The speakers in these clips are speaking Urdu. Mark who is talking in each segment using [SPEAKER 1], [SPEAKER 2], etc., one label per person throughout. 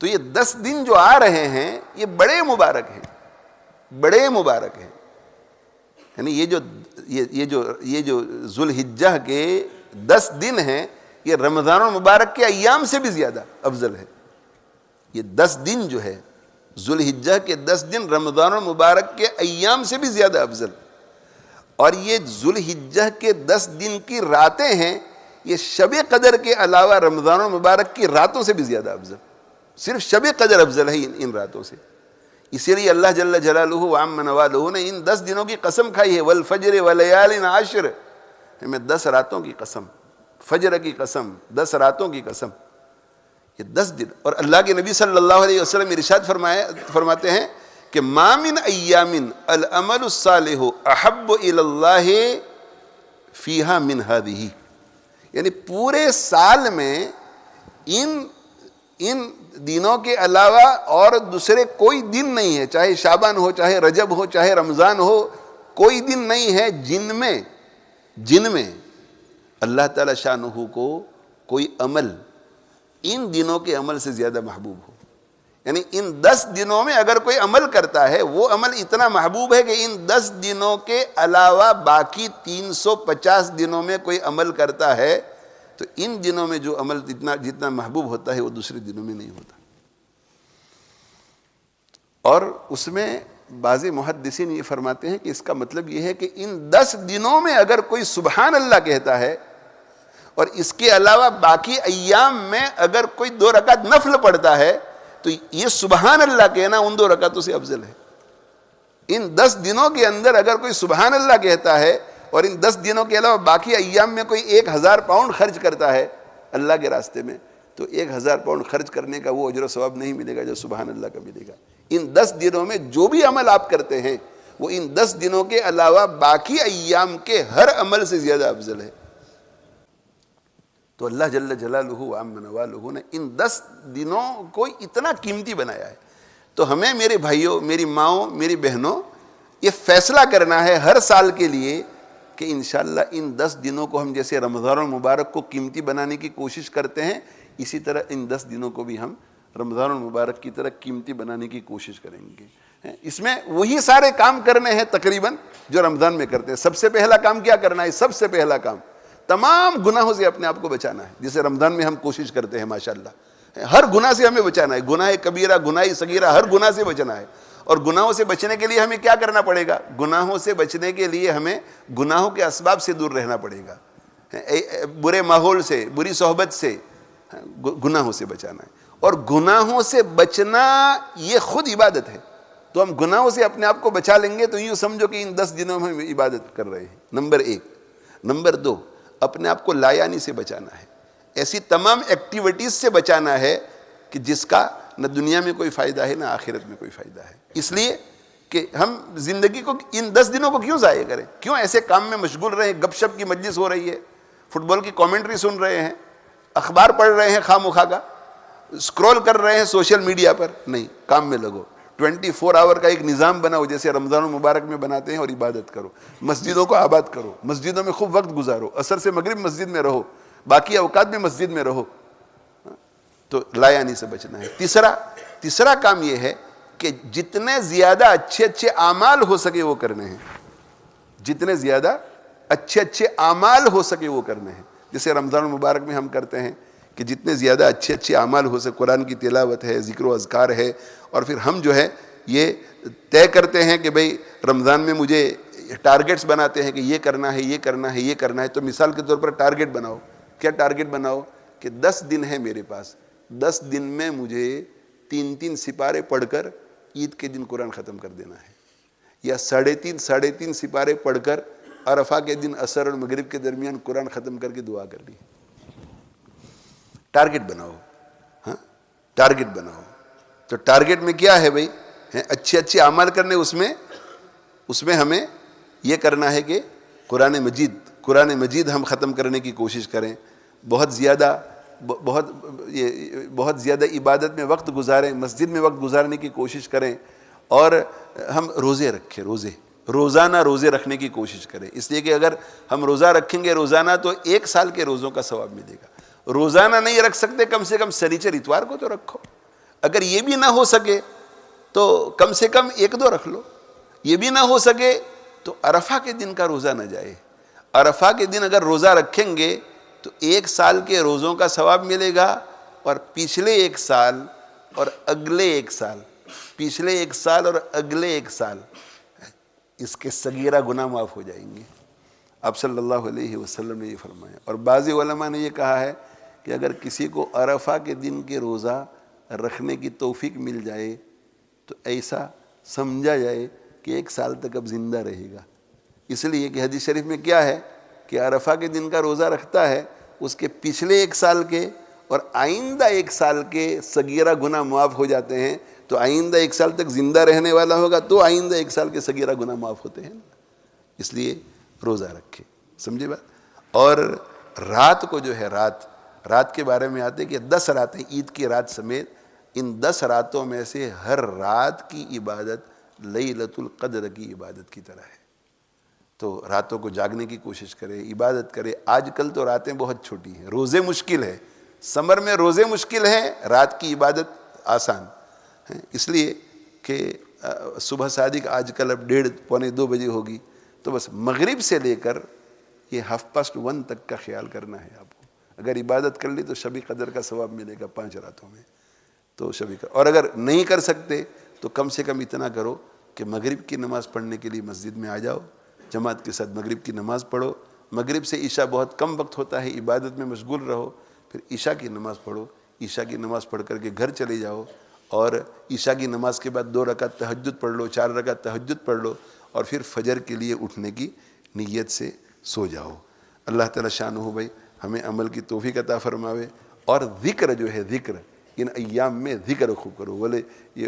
[SPEAKER 1] تو یہ 10 دن جو آ رہے ہیں یہ بڑے مبارک ہیں، بڑے مبارک ہیں. یعنی یہ جو ذوالحجہ کے 10 دن ہیں یہ رمضان المبارک کے ایام سے بھی زیادہ افضل ہے. یہ 10 دن جو ہے ذوالحجہ کے 10 دن رمضان المبارک کے ایام سے بھی زیادہ افضل. اور یہ ذوالحجہ کے 10 دن کی راتیں ہیں، یہ شب قدر کے علاوہ رمضان المبارک کی راتوں سے بھی زیادہ افضل. صرف شب قدر افضل ہے ان راتوں سے. اسی لیے اللہ جل جلالہ وعم نوالہ نے ان 10 دنوں کی قسم کھائی ہے، والفجر ولیال عشر. میں 10 راتوں کی قسم، فجر کی قسم، 10 راتوں کی قسم. یہ 10 دن. اور اللہ کے نبی صلی اللہ علیہ وسلم ارشاد فرماتے ہیں کہ ما من ایام العمل الصالح احب الی اللہ فیہا من ہذہ. یعنی پورے سال میں ان دنوں کے علاوہ اور دوسرے کوئی دن نہیں ہے، چاہے شعبان ہو، چاہے رجب ہو، چاہے رمضان ہو، کوئی دن نہیں ہے جن میں اللہ تعالی شانہ کو کوئی عمل ان دنوں کے عمل سے زیادہ محبوب ہو. یعنی ان 10 دنوں میں اگر کوئی عمل کرتا ہے وہ عمل اتنا محبوب ہے کہ ان 10 دنوں کے علاوہ باقی 350 دنوں میں کوئی عمل کرتا ہے تو ان دنوں میں جو عمل جتنا محبوب ہوتا ہے وہ دوسرے دنوں میں نہیں ہوتا. اور اس میں بعض محدثین یہ فرماتے ہیں کہ اس کا مطلب یہ ہے کہ ان 10 دنوں میں اگر کوئی سبحان اللہ کہتا ہے اور اس کے علاوہ باقی ایام میں اگر کوئی 2 رکعت نفل پڑھتا ہے تو یہ سبحان اللہ کہنا ان 2 رکعتوں سے افضل ہے. ان 10 دنوں کے اندر اگر کوئی سبحان اللہ کہتا ہے اور ان 10 دنوں کے علاوہ باقی ایام میں کوئی 1000 پاؤنڈ خرچ کرتا ہے اللہ کے راستے میں تو 1000 پاؤنڈ خرچ کرنے کا وہ اجر و ثواب نہیں ملے گا جو سبحان اللہ کا ملے گا. ان 10 دنوں میں جو بھی عمل آپ کرتے ہیں وہ ان 10 دنوں کے علاوہ باقی ایام کے ہر عمل سے زیادہ افضل ہے. تو اللہ جل جلالہ وعم نوالہ نے ان 10 دنوں کو اتنا قیمتی بنایا ہے. تو ہمیں میرے بھائیوں، میری ماؤں، میری بہنوں، یہ فیصلہ کرنا ہے ہر سال کے لیے کہ انشاءاللہ ان 10 دنوں کو ہم جیسے رمضان المبارک کو قیمتی بنانے کی کوشش کرتے ہیں اسی طرح ان 10 دنوں کو بھی ہم رمضان المبارک کی طرح قیمتی بنانے کی کوشش کریں گے. اس میں وہی سارے کام کرنے ہیں تقریباً جو رمضان میں کرتے ہیں. سب سے پہلا کام کیا کرنا ہے؟ سب سے پہلا کام تمام گناہوں سے اپنے آپ کو بچانا ہے، جسے رمضان میں ہم کوشش کرتے ہیں. ماشاءاللہ ہر گناہ سے ہمیں بچانا ہے، گناہ کبیرہ، گناہ صغیرہ، ہر گناہ سے بچنا ہے. اور گناہوں سے بچنے کے لیے ہمیں کیا کرنا پڑے گا؟ گناہوں سے بچنے کے لیے ہمیں گناہوں کے اسباب سے دور رہنا پڑے گا، برے ماحول سے، بری صحبت سے، گناہوں سے بچانا ہے. اور گناہوں سے بچنا یہ خود عبادت ہے. تو ہم گناہوں سے اپنے آپ کو بچا لیں گے تو یوں سمجھو کہ ان 10 دنوں میں ہم عبادت کر رہے ہیں. نمبر 1. نمبر 2، اپنے آپ کو لایانی سے بچانا ہے، ایسی تمام ایکٹیویٹیز سے بچانا ہے کہ جس کا نہ دنیا میں کوئی فائدہ ہے نہ آخرت میں کوئی فائدہ ہے. اس لیے کہ ہم زندگی کو ان 10 دنوں کو کیوں ضائع کریں؟ کیوں ایسے کام میں مشغول رہیں؟ گپ شپ کی مجلس ہو رہی ہے، فٹ بال کی کامنٹری سن رہے ہیں، اخبار پڑھ رہے ہیں خواہ مخواہ کا، اسکرول کر رہے ہیں سوشل میڈیا پر. نہیں، کام میں لگو. 24 آور کا ایک نظام بناؤ جیسے رمضان المبارک میں بناتے ہیں اور عبادت کرو. مسجدوں کو آباد کرو، مسجدوں میں خوب وقت گزارو، عصر سے مغرب مسجد میں رہو، باقی اوقات میں مسجد میں رہو. تو لایانی سے بچنا ہے. تیسرا کام یہ ہے کہ جتنے زیادہ اچھے اعمال ہو سکے وہ کرنے ہیں، جتنے زیادہ اچھے اعمال ہو سکے وہ کرنے ہیں. جیسے رمضان المبارک میں ہم کرتے ہیں کہ جتنے زیادہ اچھے اعمال ہو سکے، قرآن کی تلاوت ہے، ذکر و اذکار ہے. اور پھر ہم جو ہے یہ طے کرتے ہیں کہ بھئی رمضان میں مجھے ٹارگٹس بناتے ہیں کہ یہ کرنا ہے، یہ کرنا ہے، یہ کرنا ہے. تو مثال کے طور پر ٹارگٹ بناؤ. کیا ٹارگٹ بناؤ؟ کہ 10 دن ہے میرے پاس، 10 دن میں مجھے 3 سپارے پڑھ کر عید کے دن قرآن ختم کر دینا ہے، یا 3.5 سپارے پڑھ کر عرفہ کے دن عصر اور مغرب کے درمیان قرآن ختم کر کے دعا کر لی. ٹارگٹ بناؤ. ہاں، ٹارگٹ بناؤ. تو ٹارگٹ میں کیا ہے بھائی؟ اچھے اعمال کرنے. اس میں ہمیں یہ کرنا ہے کہ قرآن مجید ہم ختم کرنے کی کوشش کریں. بہت زیادہ عبادت میں وقت گزاریں، مسجد میں وقت گزارنے کی کوشش کریں. اور ہم روزے رکھیں، روزانہ روزے رکھنے کی کوشش کریں. اس لیے کہ اگر ہم روزہ رکھیں گے روزانہ تو 1 سال کے روزوں کا ثواب ملے گا. روزانہ نہیں رکھ سکتے، کم سے کم سنیچر اتوار کو تو رکھو. اگر یہ بھی نہ ہو سکے تو کم سے کم 1-2 رکھ لو. یہ بھی نہ ہو سکے تو عرفہ کے دن کا روزہ نہ جائے. عرفہ کے دن اگر روزہ رکھیں گے تو 1 سال کے روزوں کا ثواب ملے گا، اور پچھلے 1 سال اور اگلے 1 سال، پچھلے 1 سال اور اگلے 1 سال اس کے صغیرہ گناہ معاف ہو جائیں گے. آپ صلی اللہ علیہ وسلم نے یہ فرمایا. اور بعض علماء نے یہ کہا ہے کہ اگر کسی کو عرفہ کے دن کے روزہ رکھنے کی توفیق مل جائے تو ایسا سمجھا جائے کہ 1 سال تک اب زندہ رہے گا. اس لیے کہ حدیث شریف میں کیا ہے کہ عرفہ کے دن کا روزہ رکھتا ہے، اس کے پچھلے 1 سال کے اور آئندہ 1 سال کے صغیرہ گناہ معاف ہو جاتے ہیں. تو آئندہ 1 سال تک زندہ رہنے والا ہوگا تو آئندہ 1 سال کے صغیرہ گناہ معاف ہوتے ہیں. اس لیے روزہ رکھے. سمجھے بات؟ اور رات کو جو ہے رات کے بارے میں آتے کہ 10 راتیں عید کی رات سمیت، ان 10 راتوں میں سے ہر رات کی عبادت لیلۃ القدر کی عبادت کی طرح ہے. تو راتوں کو جاگنے کی کوشش کرے، عبادت کرے. آج کل تو راتیں بہت چھوٹی ہیں، روزے مشکل ہے. سمر میں روزے مشکل ہیں، رات کی عبادت آسان ہے. اس لیے کہ صبح صادق آج کل اب 1:30-2 بجے ہوگی، تو بس مغرب سے لے کر یہ 1:30 تک کا خیال کرنا ہے آپ کو. اگر عبادت کر لی تو شب قدر کا ثواب ملے گا 5 راتوں میں. تو شب قدر، اور اگر نہیں کر سکتے تو کم سے کم اتنا کرو کہ مغرب کی نماز پڑھنے کے لیے مسجد میں آ جاؤ، جماعت کے ساتھ مغرب کی نماز پڑھو. مغرب سے عشاء بہت کم وقت ہوتا ہے، عبادت میں مشغول رہو. پھر عشاء کی نماز پڑھو، عشاء کی نماز پڑھ کر کے گھر چلے جاؤ، اور عشاء کی نماز کے بعد 2 رکعت تہجد پڑھ لو، 4 رکعت تہجد پڑھ لو، اور پھر فجر کے لیے اٹھنے کی نیت سے سو جاؤ. اللہ تعالیٰ شانہ بھائی ہمیں عمل کی توفیق عطا فرماوے. اور ذکر جو ہے، ذکر ان ایام میں ذکر خوب کرو. بولے یہ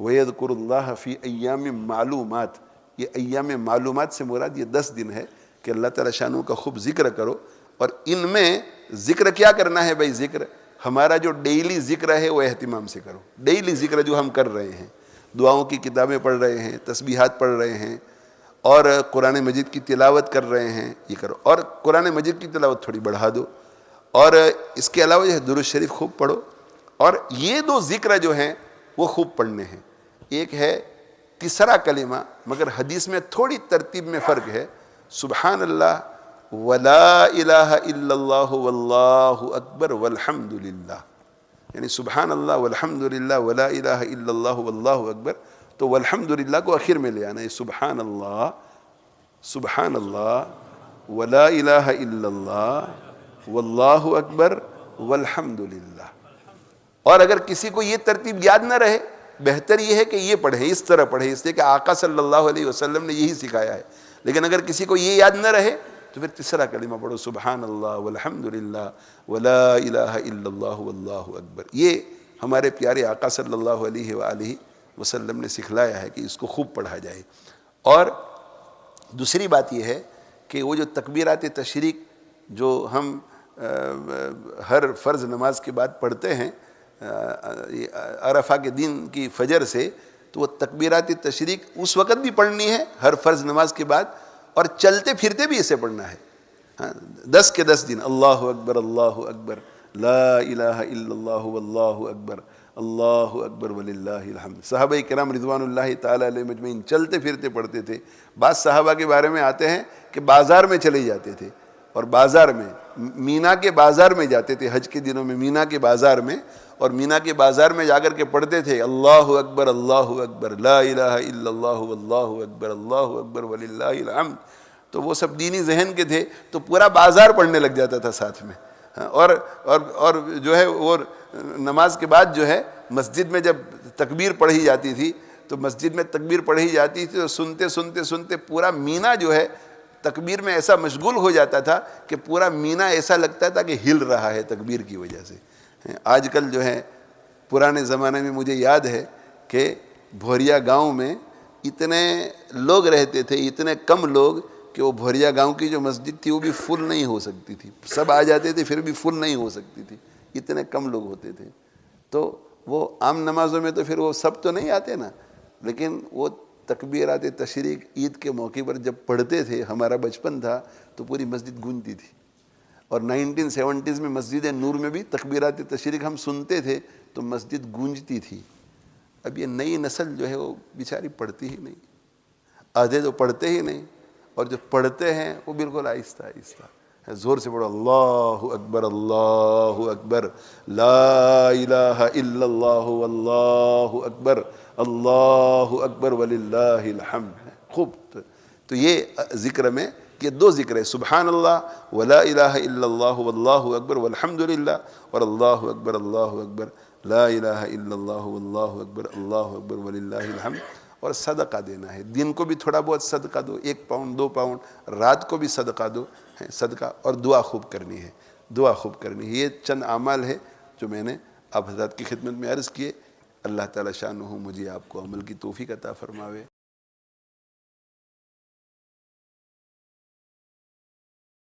[SPEAKER 1] وَيَذْكُرُ اللَّهَ فِي أَيَّامٍ معلومات، یہ ایام معلومات سے مراد یہ 10 دن ہے کہ اللہ تعالیٰ شانہ کا خوب ذکر کرو. اور ان میں ذکر کیا کرنا ہے بھائی؟ ذکر ہمارا جو ڈیلی ذکر ہے وہ اہتمام سے کرو. ڈیلی ذکر جو ہم کر رہے ہیں، دعاؤں کی کتابیں پڑھ رہے ہیں، تسبیحات پڑھ رہے ہیں، اور قرآن مجید کی تلاوت کر رہے ہیں، یہ کرو. اور قرآن مجید کی تلاوت تھوڑی بڑھا دو، اور اس کے علاوہ جو ہے درود شریف خوب پڑھو. اور یہ 2 ذکر جو ہیں وہ خوب پڑھنے ہیں. ایک ہے تیسرا کلمہ، مگر حدیث میں تھوڑی ترتیب میں فرق ہے. سبحان اللہ ولا الہ الا اللہ واللہ اکبر والحمد للہ، یعنی سبحان اللہ والحمد للہ ولا الہ الا اللہ واللہ اکبر. تو والحمد للہ کو آخر میں لے آنا ہے. سبحان اللہ ولا الہ الا اللہ واللہ اکبر والحمد للہ. اور اگر کسی کو یہ ترتیب یاد نہ رہے، بہتر یہ ہے کہ یہ پڑھیں، اس طرح پڑھیں، اس لیے کہ آقا صلی اللہ علیہ وسلم نے یہی سکھایا ہے. لیکن اگر کسی کو یہ یاد نہ رہے تو پھر تیسرا کلمہ پڑھو، سبحان اللہ والحمد للہ ولا الہ الا اللہ واللہ اکبر. یہ ہمارے پیارے آقا صلی اللہ علیہ وآلہ وسلم نے سکھلایا ہے کہ اس کو خوب پڑھا جائے. اور دوسری بات یہ ہے کہ وہ جو تکبیرات تشریق جو ہم ہر فرض نماز کے بعد پڑھتے ہیں عرفہ کے دن کی فجر سے، تو وہ تکبیرات تشریق اس وقت بھی پڑھنی ہے ہر فرض نماز کے بعد، اور چلتے پھرتے بھی اسے پڑھنا ہے. 10 کے 10 دن اللہ اکبر لا الہ الا اللہ واللہ اکبر اللہ اکبر وللہ الحمد. صحابہ کرام رضوان اللہ تعالی علیہ مجمعین چلتے پھرتے پڑھتے تھے. بعض صحابہ کے بارے میں آتے ہیں کہ بازار میں چلے جاتے تھے، اور بازار میں مینا کے بازار میں جاتے تھے حج کے دنوں میں، مینا کے بازار میں، اور مینا کے بازار میں جا کر کے پڑھتے تھے اللہ اکبر لا الہ الا اللہ واللہ اکبر وللہ الحمد. تو وہ سب دینی ذہن کے تھے، تو پورا بازار پڑھنے لگ جاتا تھا ساتھ میں. اور جو ہے وہ نماز کے بعد جو ہے مسجد میں جب تکبیر پڑھی جاتی تھی، تو مسجد میں تکبیر پڑھی جاتی تھی تو سنتے سنتے سنتے پورا مینا جو ہے تکبیر میں ایسا مشغول ہو جاتا تھا کہ پورا مینا ایسا لگتا تھا کہ ہل رہا ہے تکبیر کی وجہ سے. آج کل جو ہے پرانے زمانے میں مجھے یاد ہے کہ بھوریا گاؤں میں اتنے لوگ رہتے تھے، اتنے کم لوگ کہ وہ بھوریا گاؤں کی جو مسجد تھی وہ بھی فل نہیں ہو سکتی تھی. سب آ جاتے تھے پھر بھی فل نہیں ہو سکتی تھی، اتنے کم لوگ ہوتے تھے. تو وہ عام نمازوں میں تو پھر وہ سب تو نہیں آتے نا، لیکن وہ تکبیرات تشریق عید کے موقع پر جب پڑھتے تھے، ہمارا بچپن تھا تو پوری مسجد گونجتی تھی. اور 1970s میں مسجد نور میں بھی تکبیرات تشریق ہم سنتے تھے تو مسجد گونجتی تھی. اب یہ نئی نسل جو ہے وہ بیچاری پڑھتی ہی نہیں, آدھے تو پڑھتے ہی نہیں, اور جو پڑھتے ہیں وہ بالکل آہستہ آہستہ. زور سے پڑھو اللہ اکبر اللہ اکبر لا الہ الا اللہ واللہ اکبر اللہ اکبر وللہ الحمد. خوب. تو یہ ذکر میں یہ دو ذکر ہے, سبحان اللہ ولا الہ الا اللہ واللہ اکبر والحمد للہ, اور اللہ اکبر لا الہ الا اللہ واللہ اکبر اللہ اکبر وللہ الحمد. اور صدقہ دینا ہے, دن کو بھی تھوڑا بہت صدقہ دو, 1 پاؤنڈ 2 پاؤنڈ, رات کو بھی صدقہ دو صدقہ, اور دعا خوب کرنی ہے, دعا خوب کرنی ہے. یہ چند اعمال ہے جو میں نے آپ حضرات کی خدمت میں عرض کیے. اللہ تعالی شانہ مجھے آپ کو عمل کی توفیق عطا فرماوے.